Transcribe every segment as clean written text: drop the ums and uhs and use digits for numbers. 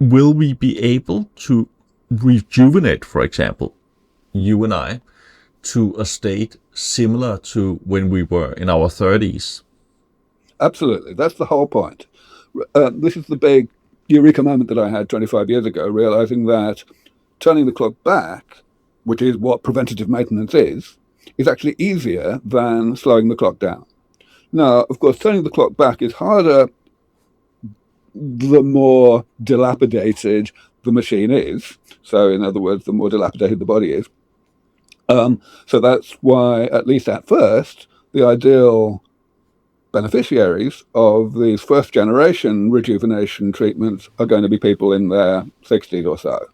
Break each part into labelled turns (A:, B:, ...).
A: will we be able to rejuvenate, for example, you and I, to a state similar to when we were in our 30s?
B: Absolutely. That's the whole point. This is the big eureka moment that I had 25 years ago, realizing that turning the clock back, which is what preventative maintenance is actually easier than slowing the clock down. Now, of course, turning the clock back is harder the more dilapidated the machine is. So, in other words, the more dilapidated the body is. So that's why, at least at first, the ideal beneficiaries of these first generation rejuvenation treatments are going to be people in their 60s or so.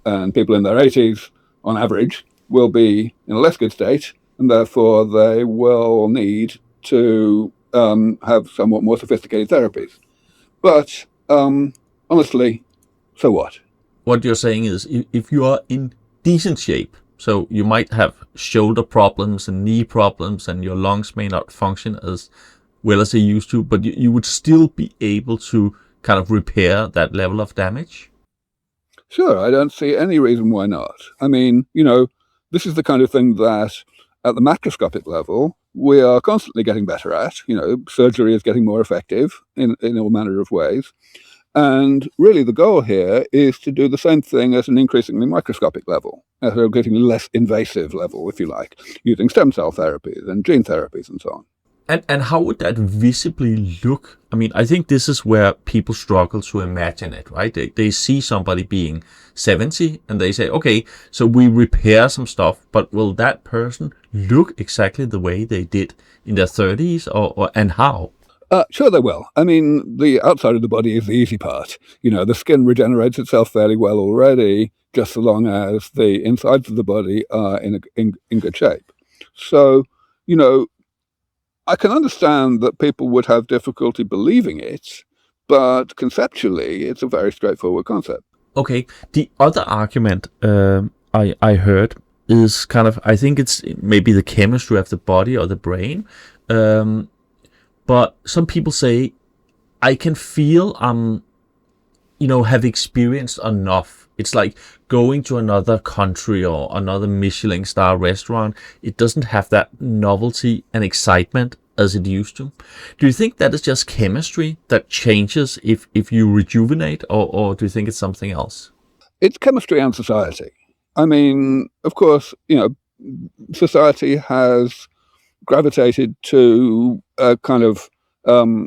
B: And people in their 80s, on average, will be in a less good state, and therefore they will need to have somewhat more sophisticated therapies. But honestly, so what?
A: What you're saying is if you are in decent shape, so you might have shoulder problems and knee problems, and your lungs may not function as well as they used to, but you would still be able to kind of repair that level of damage?
B: Sure, I don't see any reason why not. I mean, this is the kind of thing that at the macroscopic level, we are constantly getting better at. Surgery is getting more effective in all manner of ways. And really the goal here is to do the same thing at an increasingly microscopic level, at a getting less invasive level, if you like, using stem cell therapies and gene therapies and so on.
A: And how would that visibly look? I mean, I think this is where people struggle to imagine it, right? They see somebody being 70 and they say, okay, so we repair some stuff, but will that person look exactly the way they did in their 30s and how?
B: Sure, they will. I mean, the outside of the body is the easy part. The skin regenerates itself fairly well already, just so long as the insides of the body are in good shape. So, I can understand that people would have difficulty believing it, but conceptually, it's a very straightforward concept.
A: Okay, the other argument I heard is kind of, I think it's maybe the chemistry of the body or the brain. But some people say, I can feel have experienced enough. It's like going to another country or another Michelin star restaurant. It doesn't have that novelty and excitement as it used to. Do you think that is just chemistry that changes if you rejuvenate, or do you think it's something else?
B: It's chemistry and society. I mean, of course, society has gravitated to a kind of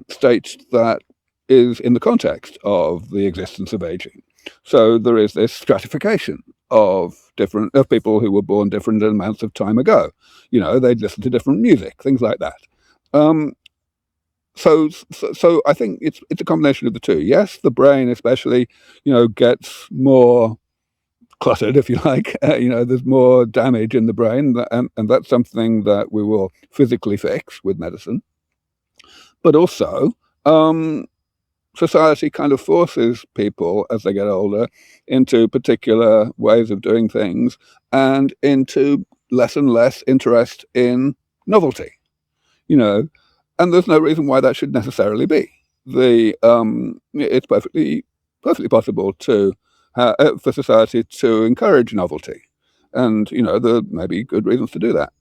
B: state that is in the context of the existence of aging. So there is this stratification of people who were born different amounts of time ago. They'd listen to different music, things like that. So I think it's a combination of the two. Yes, the brain especially, gets more cluttered, if you like. There's more damage in the brain, and that's something that we will physically fix with medicine. But also, society kind of forces people as they get older into particular ways of doing things and into less and less interest in novelty. And there's no reason why that should necessarily be. It's perfectly possible for society to encourage novelty, and there may be good reasons to do that.